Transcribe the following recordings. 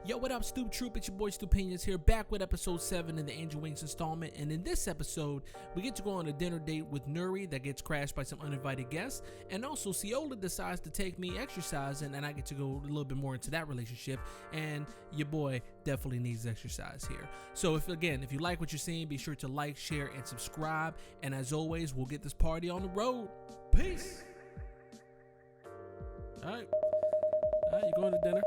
Yo, what up, Stoop Troop? It's your boy Stupinius here, back with episode 7 in the Angel Wings installment. And in this episode, we get to go on a dinner date with Nuri that gets crashed by some uninvited guests. And also, Seola decides to take me exercising, and I get to go a little bit more into that relationship. And your boy definitely needs exercise here. So if you like what you're seeing, be sure to like, share, and subscribe. And as always, we'll get this party on the road. Peace. All right, you going to dinner?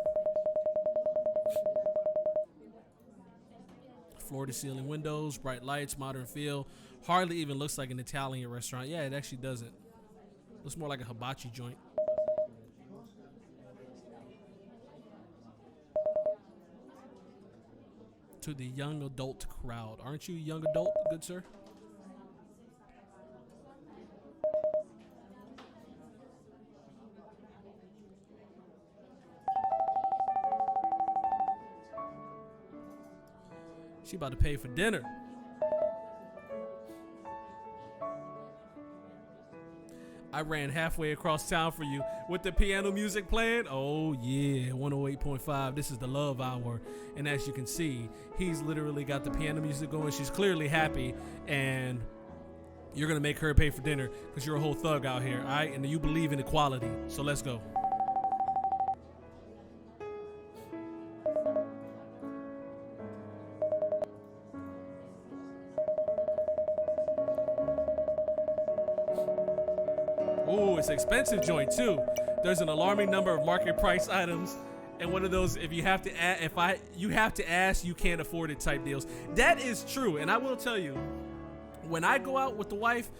Floor-to-ceiling windows, bright lights, modern feel. Hardly even looks like an Italian restaurant. Yeah, it actually doesn't. Looks more like a hibachi joint. To the young adult crowd. Aren't you a young adult, good sir? She about to pay for dinner. I ran halfway across town for you with the piano music playing. Oh yeah, 108.5. This is the love hour. And as you can see, he's literally got the piano music going. She's clearly happy, and you're gonna make her pay for dinner because you're a whole thug out here, all right? And you believe in equality. So let's go. Ooh, it's an expensive joint too. There's an alarming number of market price items, and one of those, if you have to ask, you can't afford it type deals. That is true, and I will tell you, when I go out with the wife,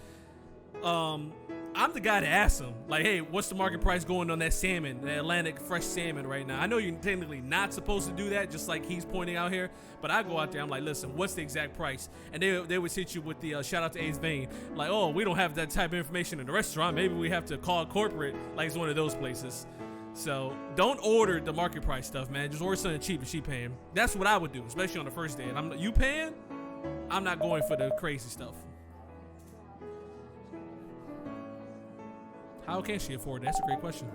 I'm the guy to ask them, like, hey, what's the market price going on that salmon, the Atlantic fresh salmon right now? I know you're technically not supposed to do that, just like he's pointing out here, but I go out there, I'm like, listen, what's the exact price? And they would hit you with the shout out to Ace Vane, like, oh, we don't have that type of information in the restaurant. Maybe we have to call corporate, like it's one of those places. So don't order the market price stuff, man. Just order something cheap and she paying. That's what I would do, especially on the first date. You paying? I'm not going for the crazy stuff. How can she afford it? That's a great question.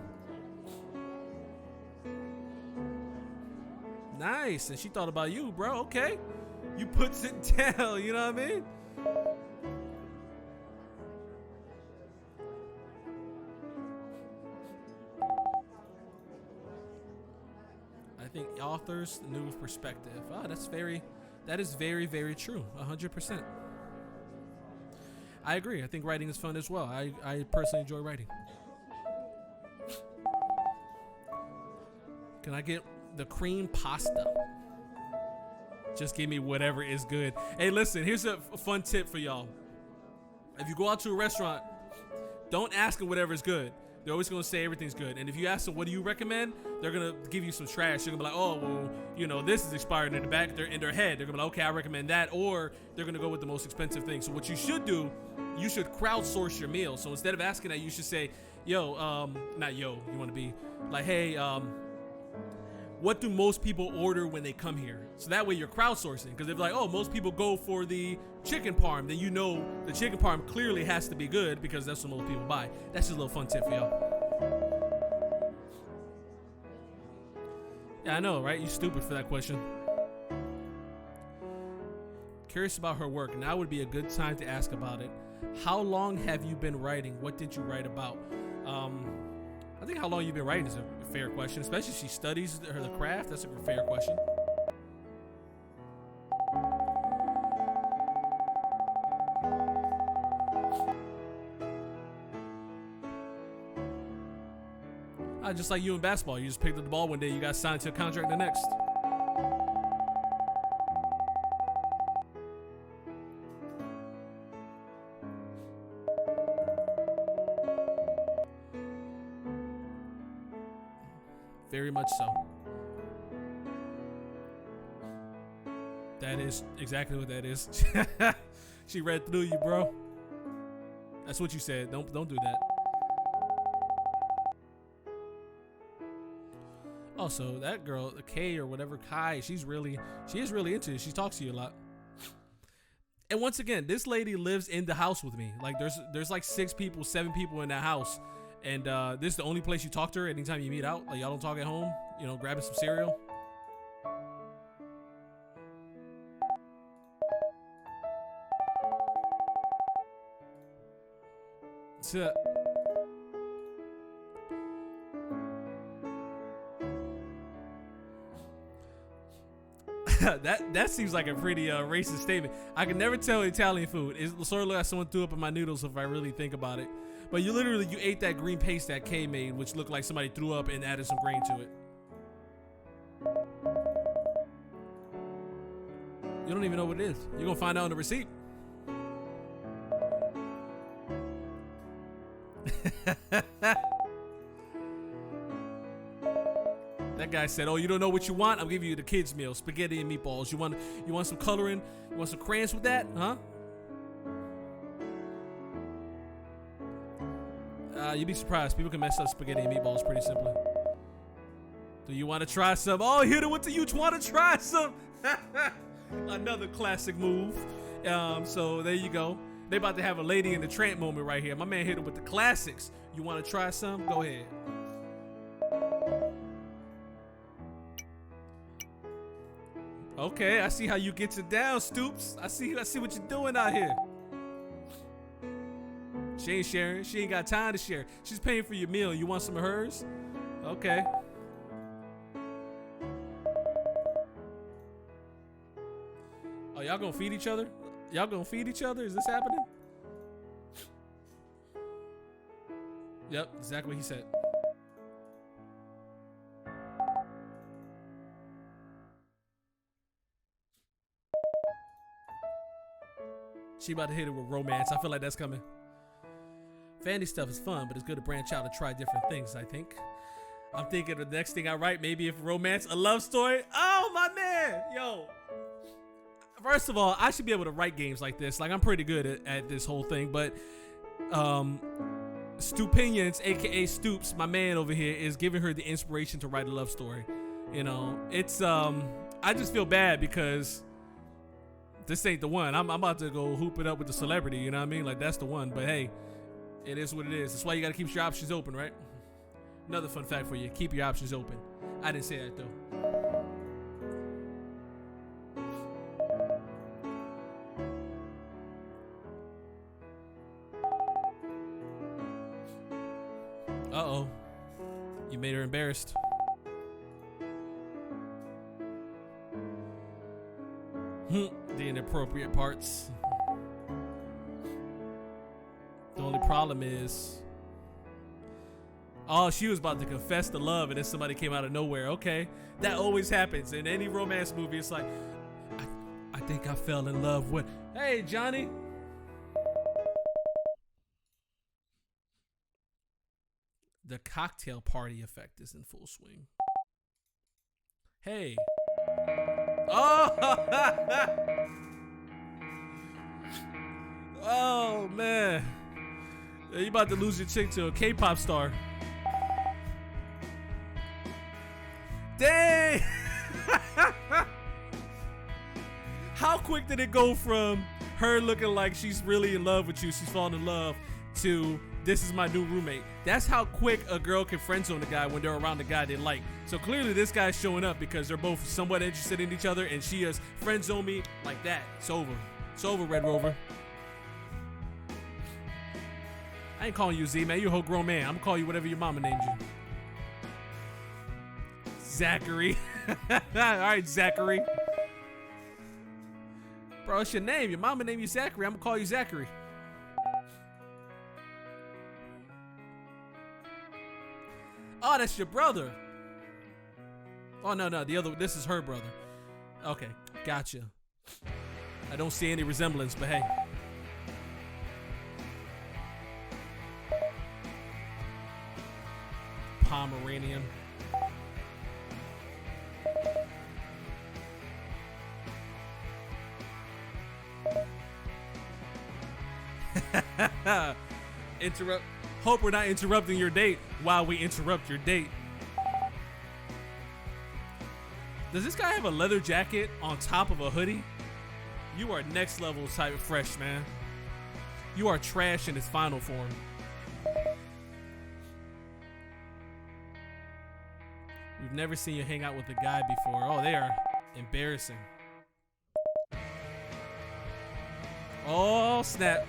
Nice. And she thought about you, bro. Okay. You puts it down. You know what I mean? I think authors, new perspective. Ah, that is very, very true. 100%. I agree. I think writing is fun as well. I personally enjoy writing. Can I get the cream pasta? Just give me whatever is good. Hey, listen, here's a fun tip for y'all. If you go out to a restaurant, don't ask them whatever is good. They're always going to say everything's good. And if you ask them, what do you recommend? They're going to give you some trash. They're going to be like, oh, well, this is expired in the back. They're in their head. They're going to be like, okay, I recommend that. Or they're going to go with the most expensive thing. So what you should do, you should crowdsource your meal. So instead of asking that, you should say, yo, not yo, you want to be like, hey, what do most people order when they come here? So that way you're crowdsourcing. Because if like, oh, most people go for the chicken parm, then you know the chicken parm clearly has to be good because that's what most people buy. That's just a little fun tip for y'all. Yeah, I know, right? You stupid for that question. Curious about her work. Now would be a good time to ask about it. How long have you been writing? What did you write about? I think how long you've been writing is a fair question, especially if she studies the craft. That's a fair question. Just like you in basketball, you just picked up the ball one day, you got signed to a contract the next. Very much so. That is exactly what that is. She read through you, bro. That's what you said. Don't do that. Also, that girl, Kay or whatever, Kai, she is really into it. She talks to you a lot. And once again, this lady lives in the house with me. Like there's like 6 people, 7 people in that house. And this is the only place you talk to her anytime you meet out. Like y'all don't talk at home, grabbing some cereal. So, that seems like a pretty racist statement. I can never tell Italian food. It sort of like someone threw up in my noodles if I really think about it. But you ate that green paste that Kay made, which looked like somebody threw up and added some grain to it. You don't even know what it is. You're gonna find out on the receipt. That guy said, "Oh, you don't know what you want? I'll give you the kids' meal: spaghetti and meatballs. You want some coloring? You want some crayons with that? Huh?" You'd be surprised. People can mess up spaghetti and meatballs pretty simply. Do you want to try some? Oh, hit it with the you want to try some. Another classic move. So there you go. They about to have a Lady in the Tramp moment right here. My man hit it with the classics. You want to try some? Go ahead. Okay, I see how you get it down, Stoops. I see what you're doing out here. She ain't sharing. She ain't got time to share. She's paying for your meal. You want some of hers? Okay. Oh, y'all gonna feed each other? Y'all gonna feed each other? Is this happening? Yep, exactly what he said. She about to hit it with romance. I feel like that's coming. Family stuff is fun, but it's good to branch out and try different things, I think. I'm thinking the next thing I write, maybe if romance, a love story. Oh, my man. Yo. First of all, I should be able to write games like this. Like, I'm pretty good at this whole thing, but Stupinions, aka Stoops, my man over here, is giving her the inspiration to write a love story. You know, it's I just feel bad because this ain't the one. I'm about to go hoop it up with the celebrity, you know what I mean? Like, that's the one. But hey, it is what it is. That's why you gotta keep your options open, right? Another fun fact for you: keep your options open. I didn't say that though. Uh-oh. You made her embarrassed. The inappropriate parts. The only problem is, oh, she was about to confess to love and then somebody came out of nowhere. Okay. That always happens in any romance movie. It's like, I think I fell in love with, hey, Johnny. The cocktail party effect is in full swing. Hey. Oh, oh man. You about to lose your chick to a K-pop star. Dang. How quick did it go from her looking like she's really in love with you, she's falling in love, to this is my new roommate? That's how quick a girl can friend zone a guy when they're around the guy they like. So clearly this guy's showing up because they're both somewhat interested in each other, and she has friend zoned me like that. It's over. It's over, Red Rover. I ain't calling you Z, man. You're a whole grown man. I'm gonna call you whatever your mama named you. Zachary. All right, Zachary. Bro, it's your name. Your mama named you Zachary. I'm gonna call you Zachary. Oh, that's your brother. Oh, no, the other, this is her brother. Okay, gotcha. I don't see any resemblance, but hey. Pomeranian. Interrupt. Hope we're not interrupting your date while we interrupt your date. Does this guy have a leather jacket on top of a hoodie? You are next level type of fresh, man. You are trash in its final form. We've never seen you hang out with a guy before. Oh, they are embarrassing. Oh, snap.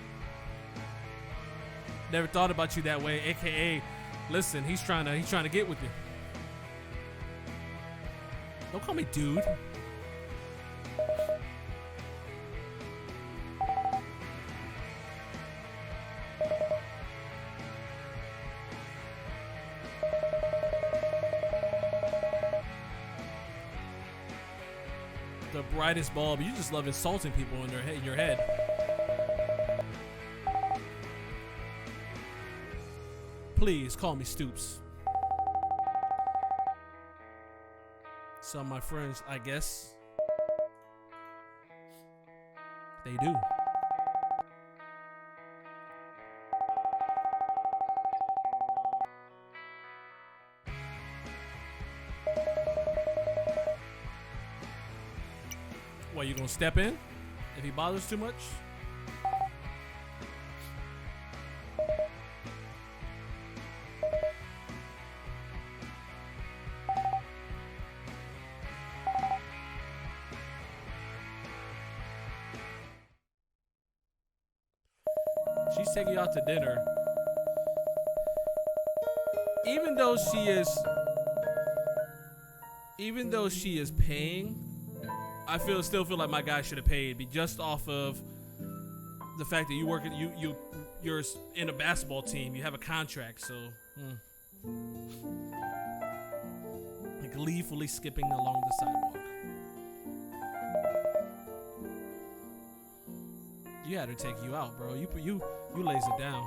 Never thought about you that way. AKA, listen, he's trying to get with you. Don't call me dude. The brightest bulb. You just love insulting people in your head. Please call me Stoops. Some of my friends, I guess, they do. What, you gonna step in if he bothers too much? She's taking you out to dinner. Even though she is paying, I still feel like my guy should have paid, just off of the fact that you're in a basketball team, you have a contract, so like gleefully skipping along the sidewalk. You had her take you out, bro. You lays it down.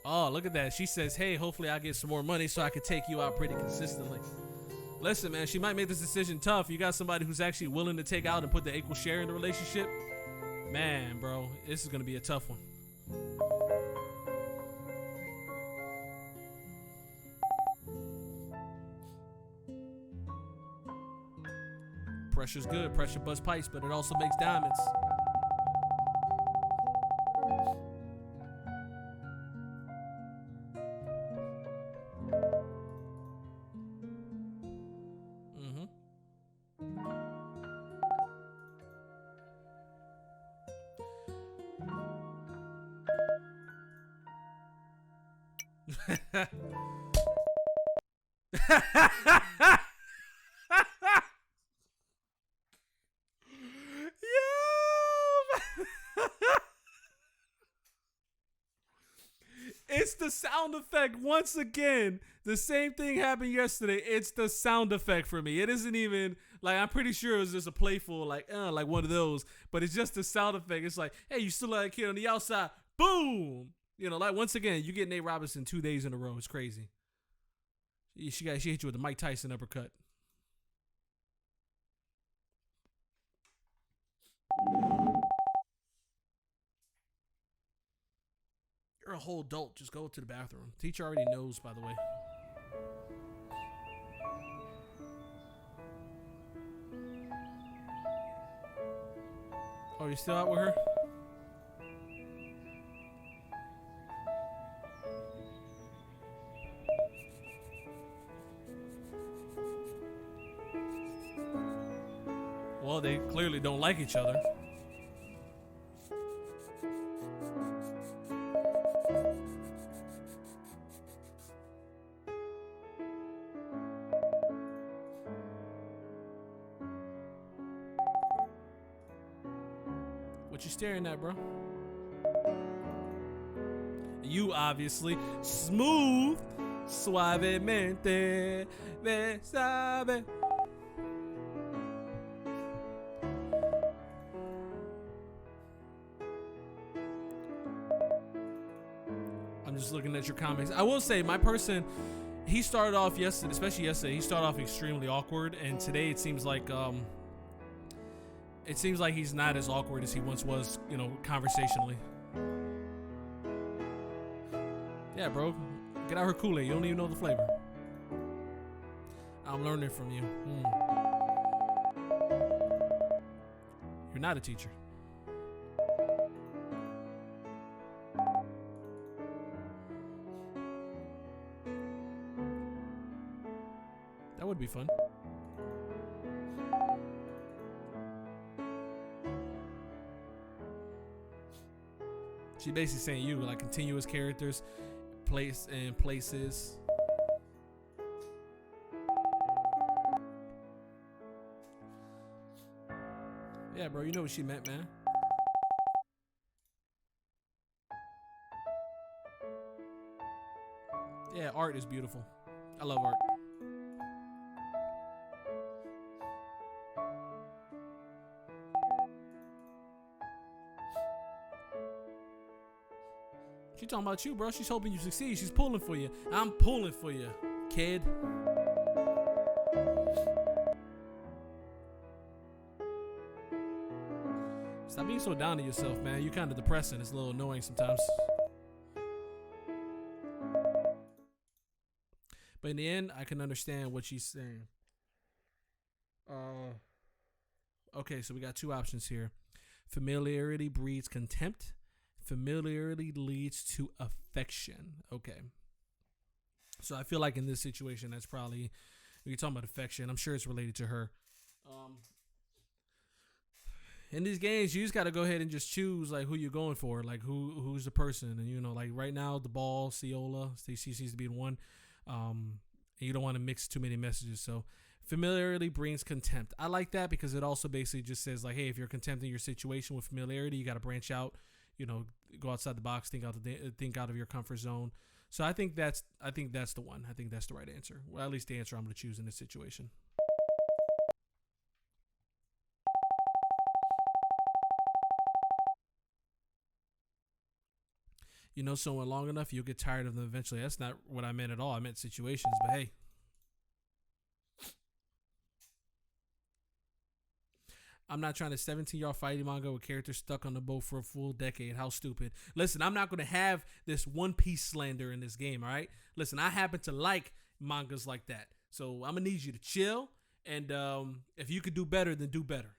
Oh, look at that. She says, hey, hopefully I get some more money so I can take you out pretty consistently. Listen, man, she might make this decision tough. You got somebody who's actually willing to take out and put the equal share in the relationship. Man, bro, this is going to be a tough one. Pressure's good. Pressure busts pipes, but it also makes diamonds. It's the sound effect once again. The same thing happened yesterday. It's the sound effect for me. It isn't even like, I'm pretty sure it was just a playful like one of those, but it's just the sound effect. It's like, hey, you still like a kid on the outside? Boom. You know, like once again, you get Nate Robinson 2 days in a row. It's crazy. She hit you with the Mike Tyson uppercut. You're a whole adult. Just go to the bathroom. Teacher already knows, by the way. Oh, you're still out with her? Well, they clearly don't like each other. What you staring at, bro? You obviously. Smooth, suavemente, besame. I'm just looking at your comments. I will say, my person, he started off yesterday, especially yesterday, he started off extremely awkward, and today it seems like he's not as awkward as he once was, you know, conversationally. Yeah, bro. Get out her Kool-Aid. You don't even know the flavor. I'm learning from you. You're not a teacher. That would be fun. She's basically saying you like continuous characters, place and places. Yeah, bro, you know what she meant, man. Yeah, art is beautiful. I love art. She talking about you, bro. She's hoping you succeed. She's pulling for you. I'm pulling for you, kid. Stop being so down to yourself, man. You're kind of depressing. It's a little annoying sometimes. But in the end, I can understand what she's saying. Okay, so we got two options here. Familiarity breeds contempt. Familiarity leads to affection. Okay. So I feel like in this situation, that's probably, you're talking about affection. I'm sure it's related to her. In these games, you just got to go ahead and just choose like who you're going for, like who's the person. And, you know, like right now, the ball, Seola, she seems to be in one. And you don't want to mix too many messages. So familiarity brings contempt. I like that because it also basically just says like, hey, if you're contempting your situation with familiarity, you got to branch out, you know, go outside the box, think out of your comfort zone. So I think that's the one. I think that's the right answer. Well, at least the answer I'm going to choose in this situation. You know someone long enough, you'll get tired of them eventually. That's not what I meant at all. I meant situations, but hey. I'm not trying to 17-year fighting manga with characters stuck on the boat for a full decade. How stupid. Listen, I'm not going to have this One Piece slander in this game, all right? Listen, I happen to like mangas like that. So I'm going to need you to chill. And if you could do better, then do better.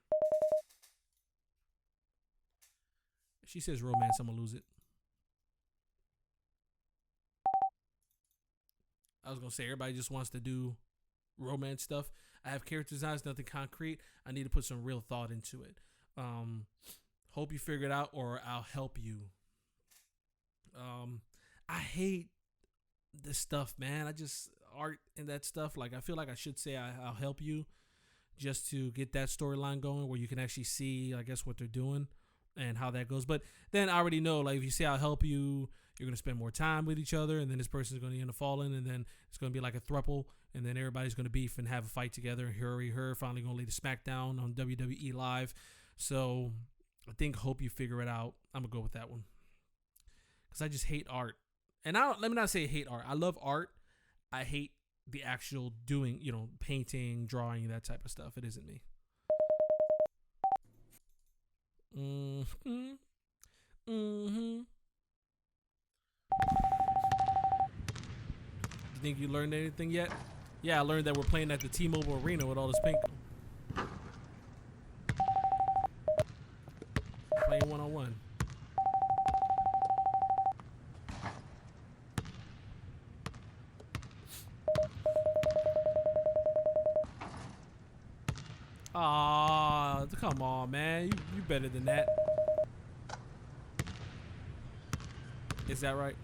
If she says romance, I'm going to lose it. I was going to say everybody just wants to do romance stuff. I have character designs, nothing concrete. I need to put some real thought into it. Hope you figure it out or I'll help you. I hate this stuff, man. Art and that stuff. Like, I feel like I should say I'll help you just to get that storyline going where you can actually see, I guess, what they're doing and how that goes. But then I already know, like, if you say I'll help you, you're going to spend more time with each other, and then this person's going to end up falling, and then it's going to be like a throuple, and then everybody's going to beef and have a fight together. Her finally going to lead a SmackDown on WWE Live. So I think hope you figure it out. I'm going to go with that one. Because I just hate art. And let me not say hate art. I love art. I hate the actual doing, you know, painting, drawing, that type of stuff. It isn't me. You think you learned anything yet? Yeah, I learned that we're playing at the T-Mobile Arena with all this pink. Playing one-on-one. Ah, come on, man. You better than that. Is that right?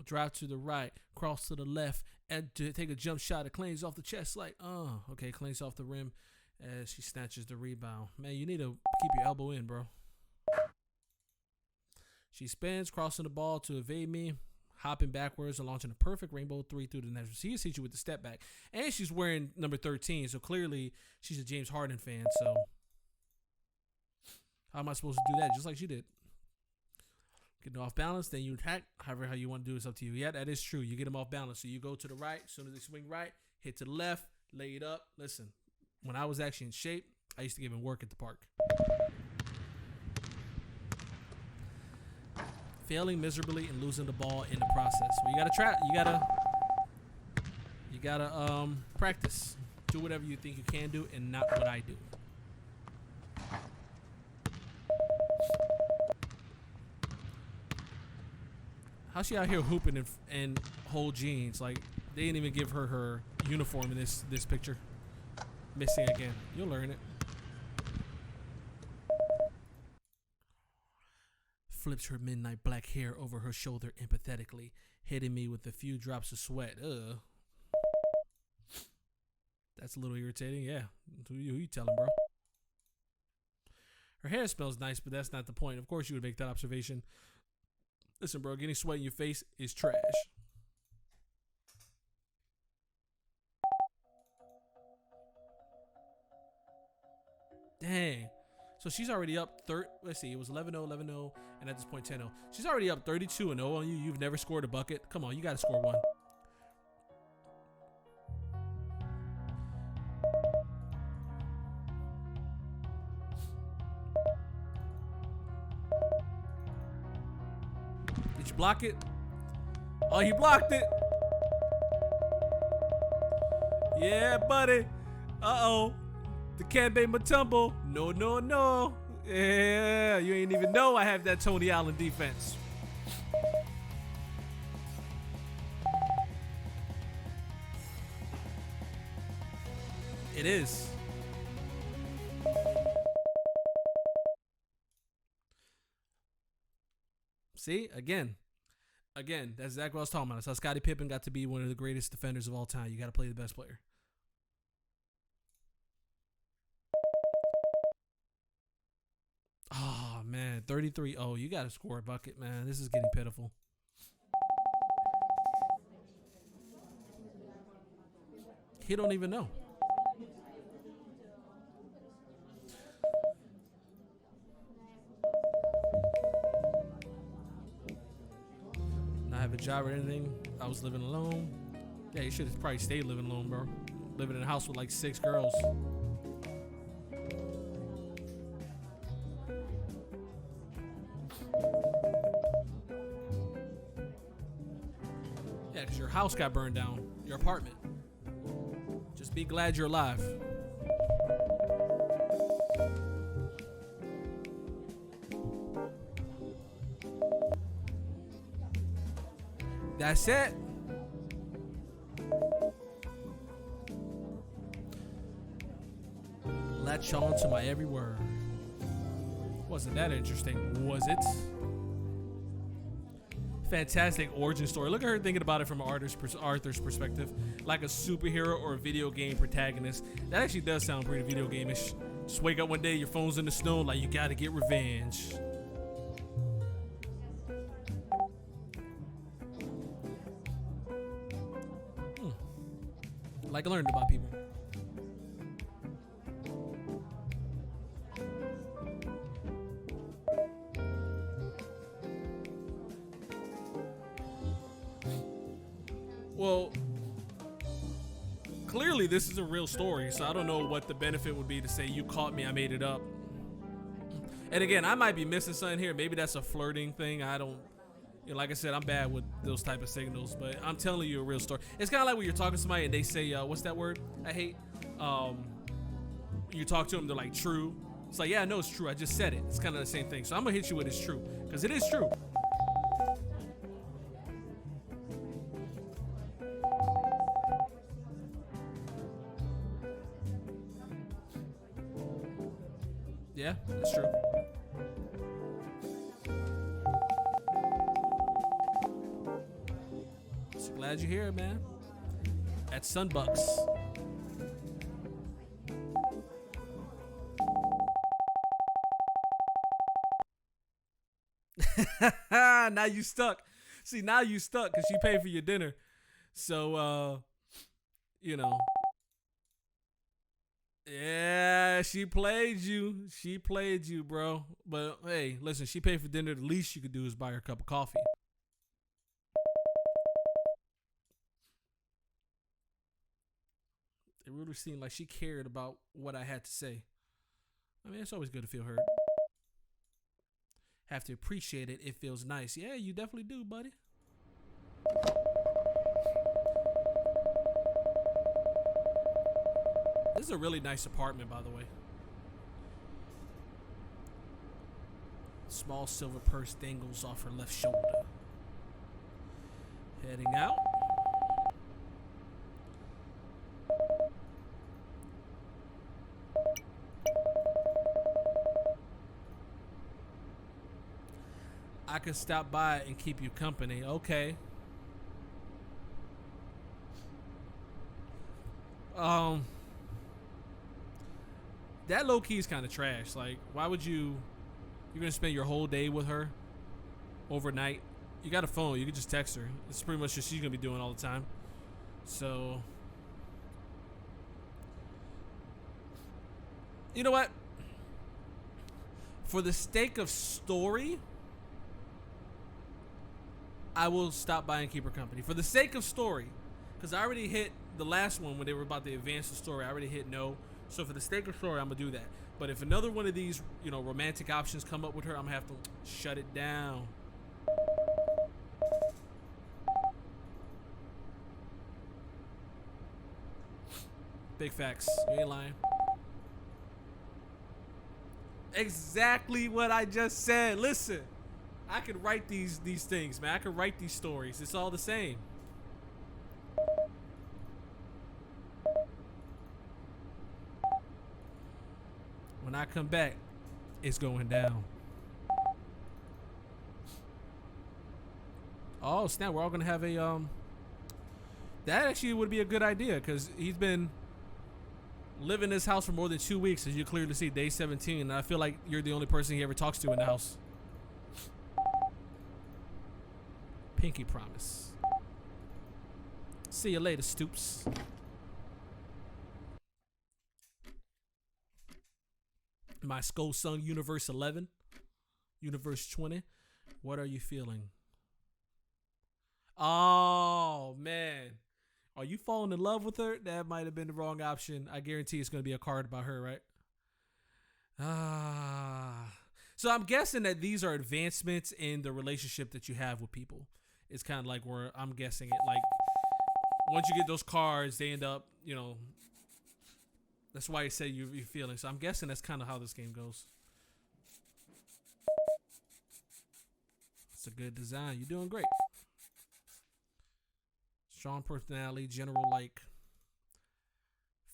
Drive to the right, cross to the left, and to take a jump shot. It cleans off the chest like, okay, cleans off the rim as she snatches the rebound. Man, you need to keep your elbow in, bro. She spins, crossing the ball to evade me, hopping backwards and launching a perfect rainbow 3 through the net. She hits you with the step back. And she's wearing number 13, so clearly she's a James Harden fan. So how am I supposed to do that? Just like she did. Getting off balance, then you attack. However, how you want to do is up to you. Yeah, that is true. You get them off balance. So you go to the right. As soon as they swing right, hit to the left, lay it up. Listen, when I was actually in shape, I used to give him work at the park. Failing miserably and losing the ball in the process. So you gotta practice. Do whatever you think you can do and not what I do. How's she out here hooping in whole jeans? Like, they didn't even give her her uniform in this picture. Missing again. You'll learn it. Flips her midnight black hair over her shoulder empathetically, hitting me with a few drops of sweat. Ugh. That's a little irritating. Yeah. Who you telling, bro? Her hair smells nice, but that's not the point. Of course you would make that observation. Listen, bro, getting sweat in your face is trash. Dang. So she's already up let's see, it was 11-0, 11-0, and at this point 10-0. She's already up 32-0 on you. You've never scored a bucket. Come on, you gotta score one. Did you block it? Oh, he blocked it. Yeah, buddy. Uh-oh. The Canbe Matumbo. No, no, no. Yeah, you ain't even know I have that Tony Allen defense. It is. See, again, that's exactly what I was talking about. That's how Scottie Pippen got to be one of the greatest defenders of all time. You got to play the best player. Oh, man, 33. Oh, you got to score a bucket, man. This is getting pitiful. He don't even know. Not have a job or anything. I was living alone. Yeah, you should have probably stayed living alone, bro. Living in a house with like 6 girls. Yeah, because your house got burned down. Your apartment. Just be glad you're alive. That's it. Latch on to my every word. Wasn't that interesting, was it? Fantastic origin story. Look at her thinking about it from Arthur's perspective, like a superhero or a video game protagonist. That actually does sound pretty video game-ish. Just wake up one day, your phone's in the snow, like you gotta get revenge. Like I learned about people. Well, clearly this is a real story, so I don't know what the benefit would be to say you caught me, I made it up. And again, I might be missing something here. Maybe that's a flirting thing. I don't, you know, like I said, I'm bad with those type of signals, but I'm telling you a real story. It's kind of like when you're talking to somebody and they say, what's that word I hate? You talk to them, they're like, true. It's like, yeah, I know it's true. I just said it. It's kind of the same thing. So I'm going to hit you with it's true, because it is true. Yeah, that's true. So glad you're here, man. At Sunbucks. Now you stuck. See, now you stuck because she paid for your dinner. So, you know. Yeah, she played you. She played you, bro. But hey, listen, she paid for dinner. The least you could do is buy her a cup of coffee. It really seemed like she cared about what I had to say. I mean, it's always good to feel heard. Have to appreciate it. It feels nice. Yeah, you definitely do, buddy. This is a really nice apartment, by the way. Small silver purse dangles off her left shoulder. Heading out. I could stop by and keep you company. Okay. Um, that low key is kind of trash. Like, why would you? You're gonna spend your whole day with her overnight. You got a phone. You can just text her. It's pretty much what she's gonna be doing all the time. So, you know what? For the sake of story, I will stop by and keep her company. For the sake of story, because I already hit the last one when they were about to advance the story. I already hit no. So for the sake of story, I'm gonna do that. But if another one of these, romantic options come up with her, I'm gonna have to shut it down. Big facts. You ain't lying. Exactly what I just said. Listen, I could write these things, man. I could write these stories. It's all the same. When I come back, it's going down. Oh snap! We're all gonna have a That actually would be a good idea because he's been living in this house for more than 2 weeks, as you clearly see, day 17. And I feel like you're the only person he ever talks to in the house. Pinky promise. See you later, Stoops. My Skull Sung Universe 11, Universe 20. What are you feeling? Oh, man. Are you falling in love with her? That might have been the wrong option. I guarantee it's going to be a card about her, right? So I'm guessing that these are advancements in the relationship that you have with people. It's kind of like where I'm guessing it. Like, once you get those cards, they end up, that's why you say you're feeling. So I'm guessing that's kind of how this game goes. It's a good design. You're doing great. Strong personality, general like.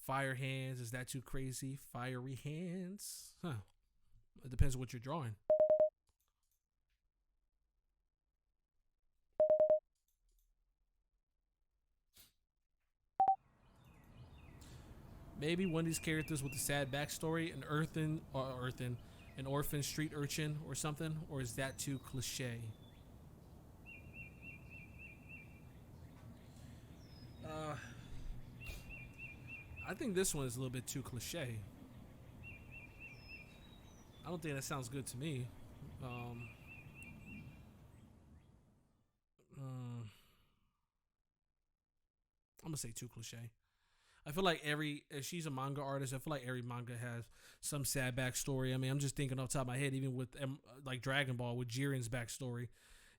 Fire hands. Is that too crazy? Fiery hands. Huh. It depends on what you're drawing. Maybe one of these characters with a sad backstory, an an orphan street urchin or something, or is that too cliche? I think this one is a little bit too cliche. I don't think that sounds good to me. Um, I'm gonna say too cliche. I feel like if she's a manga artist, I feel like every manga has some sad backstory. I mean, I'm just thinking off the top of my head, even with like Dragon Ball with Jiren's backstory.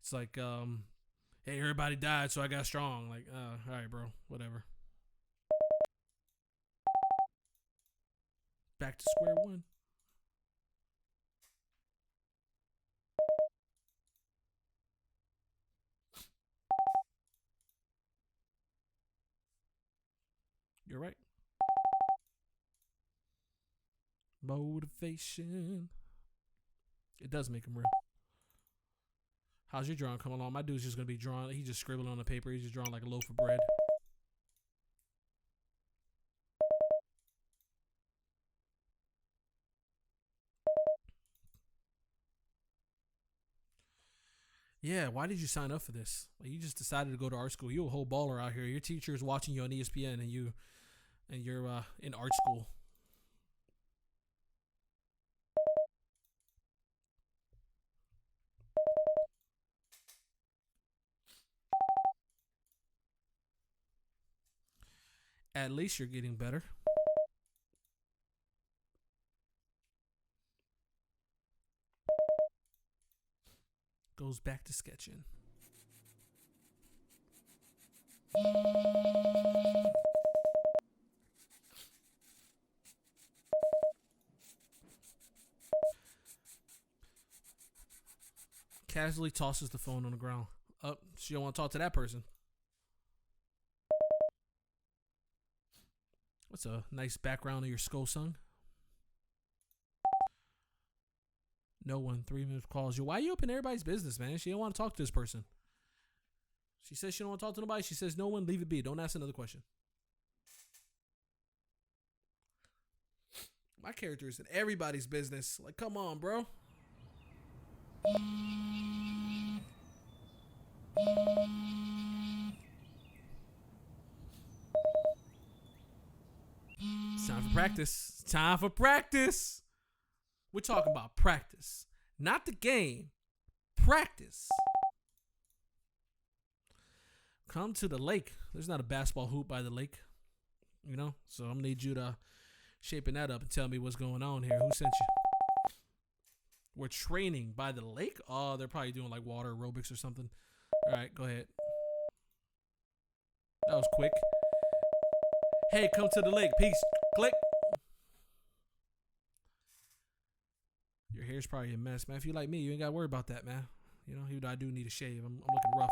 It's like, hey, everybody died, so I got strong. Like, all right, bro, whatever. Back to square one. You're right. Motivation. It does make him real. How's your drawing coming along? My dude's just gonna be drawing. He's just scribbling on the paper. He's just drawing like a loaf of bread. Yeah, why did you sign up for this? Like, you just decided to go to art school. You're a whole baller out here. Your teacher is watching you on ESPN, and you're in art school. At least you're getting better. Goes back to sketching. Casually tosses the phone on the ground. She don't want to talk to that person. What's a nice background of your skull song? No one. 3 minutes calls you. Why are you up in everybody's business, man? She don't want to talk to this person. She says she don't want to talk to nobody. She says no one. Leave it be. Don't ask another question. My character is in everybody's business. Like, come on, bro. It's time for practice. It's time for practice. We're talking about practice. Not the game. Practice. Come to the lake. There's not a basketball hoop by the lake. You know? So I'm going to need you to shaping that up and tell me what's going on here. Who sent you? We're training by the lake? Oh, they're probably doing like water aerobics or something. All right, go ahead. That was quick. Hey, come to the lake. Peace. Click. Your hair's probably a mess, man. If you like me, you ain't got to worry about that, man. You know, even though I do need a shave. I'm looking rough.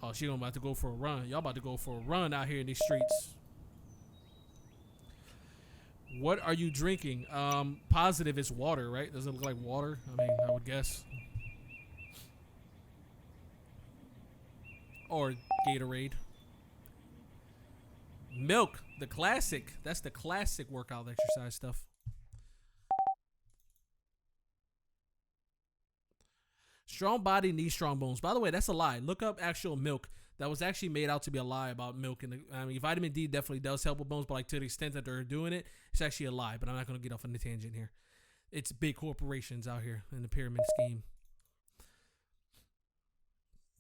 Oh, she about to go for a run. Y'all about to go for a run out here in these streets. What are you drinking? Positive it's water, right? Does it look like water? I mean, I would guess. Or Gatorade. Milk, the classic. That's the classic workout exercise stuff. Strong body needs strong bones. By the way, that's a lie. Look up actual milk. That was actually made out to be a lie about milk. And I mean, vitamin D definitely does help with bones, but like to the extent that they're doing it, it's actually a lie. But I'm not going to get off on the tangent here. It's big corporations out here in the pyramid scheme.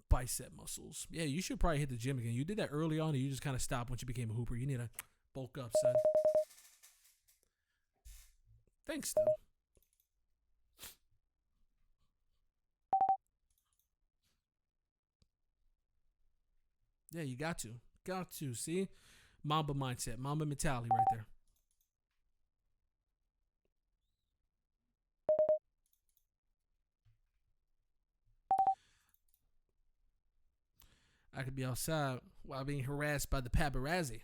Bicep muscles. Yeah, you should probably hit the gym again. You did that early on, and you just kind of stopped once you became a hooper. You need to bulk up, son. Thanks, though. Yeah, you got to. Got to. See? Mamba mindset. Mamba mentality right there. I could be outside while being harassed by the paparazzi.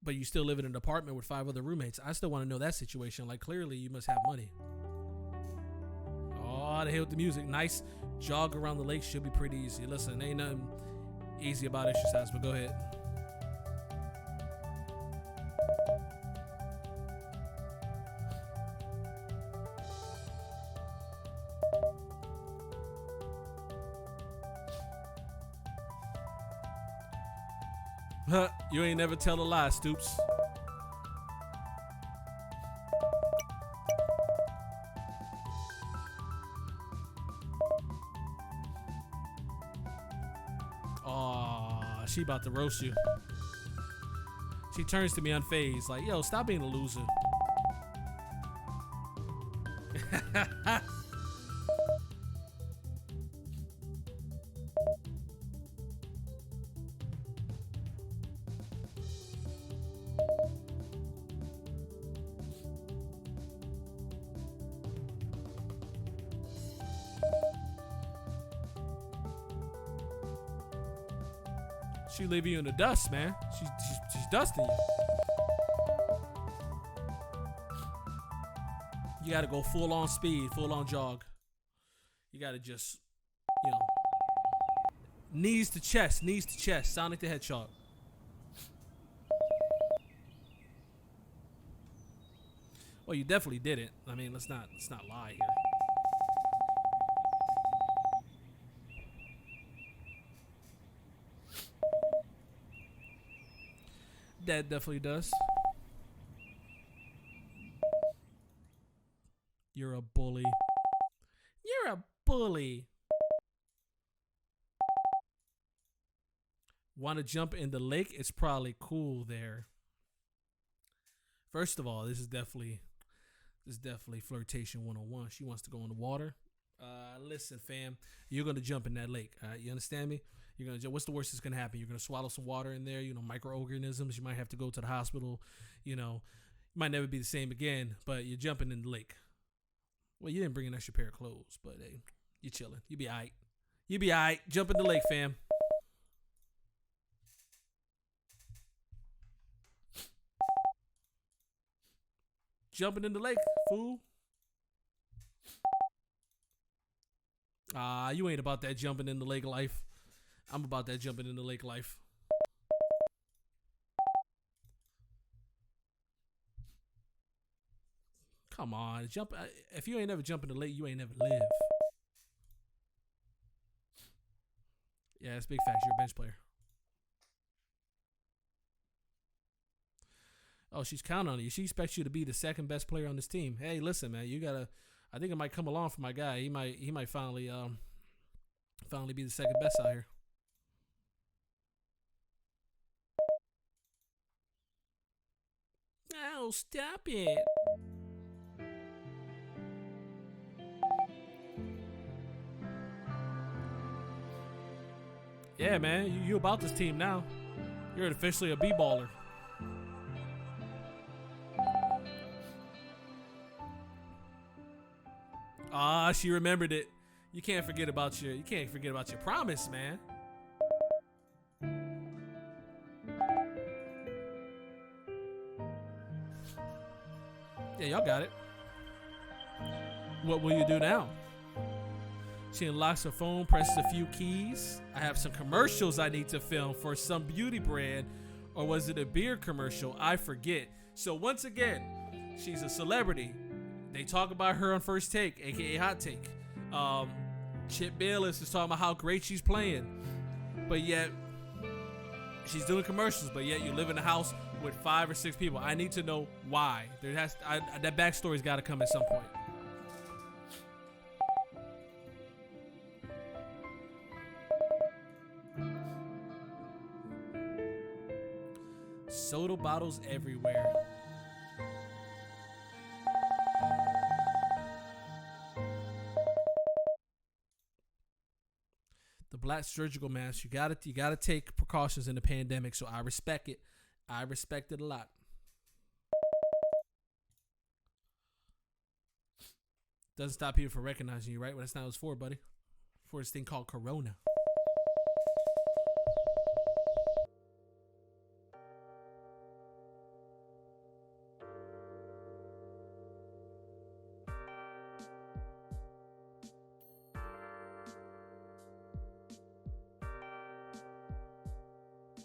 But you still live in an apartment with 5 other roommates. I still want to know that situation. Like, clearly you must have money. Oh, the hell with the music. Nice jog around the lake should be pretty easy. Listen, ain't nothing easy about exercise, but go ahead. You ain't never tell a lie, Stoops. Oh, she about to roast you. She turns to me unfazed, like, yo, stop being a loser. She leaving you in the dust, man. She's dusting you. You gotta go full on speed, full on jog. You gotta just, you know, knees to chest, Sonic the Hedgehog. Well, you definitely did it. I mean, let's not lie here. That definitely does. You're a bully. You're a bully. Want to jump in the lake? It's probably cool there. First of all, this is definitely flirtation 101. She wants to go in the water. Listen, fam, you're gonna jump in that lake. You understand me? You're gonna. What's the worst that's gonna happen? You're gonna swallow some water in there. You know, microorganisms. You might have to go to the hospital. You know, you might never be the same again. But you're jumping in the lake. Well, you didn't bring an extra pair of clothes, but hey, you're chilling. You be alright. You be alright. Jump in the lake, fam. jumping in the lake, fool. You ain't about that jumping in the lake life. I'm about that jumping in the lake life. Come on, jump. If you ain't never jump in the lake, you ain't never live. Yeah, that's big facts. You're a bench player. Oh, she's counting on you. She expects you to be the second best player on this team. Hey, listen, man, you gotta. I think it might come along for my guy. He might finally be the second best out here. Oh, stop it. Yeah, man, you about this team now. You're officially a B-baller. She remembered it. You can't forget about your promise, man. Yeah, y'all got it. What will you do now? She unlocks her phone, presses a few keys. I have some commercials I need to film for some beauty brand, or was it a beer commercial? I forget. So once again, she's a celebrity. They talk about her on First Take, aka Hot Take. Chip Bayless is talking about how great she's playing, but yet she's doing commercials. But yet you live in a house with 5 or 6 people. I need to know why. That backstory's got to come at some point. Soda bottles everywhere. The black surgical mask. You gotta take precautions in the pandemic. So I respect it. I respect it a lot. Doesn't stop people from recognizing you, right? Well, that's not what it's for, buddy. For this thing called Corona.